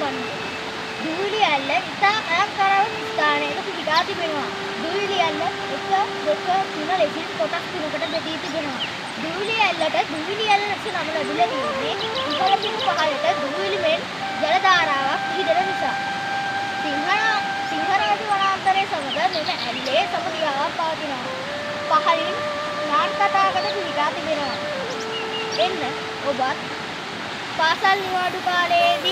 බලන්න. දූවිලි ඇල්ල ඉතා ඈත්තරව ස්ථානයක පිහිටා තිබෙනවා. දූවිලි ඇල්ල 1, 2, 3 ලෙසින් කොටස් තුනකට බෙදී තිබෙනවා. දූවිලි ඇල්ලට දූවිලි ඇල්ල ලෙස නම ලැබිලා තියෙන්නේ ඉහළ සිට පහළට දූවිලි මෙන් ජල ධාරාවක් පිහිටන නිසා. සිංහරාජ වනාන්තරයේ සමග මෙම ඇල්ලේ සමගියාවක් පවතිනවා. පහළින් නාට් තටාකද පිහිටා තිබෙනවා. එන්න ඔබත් පාසල් නිවාඩු කාලයේදී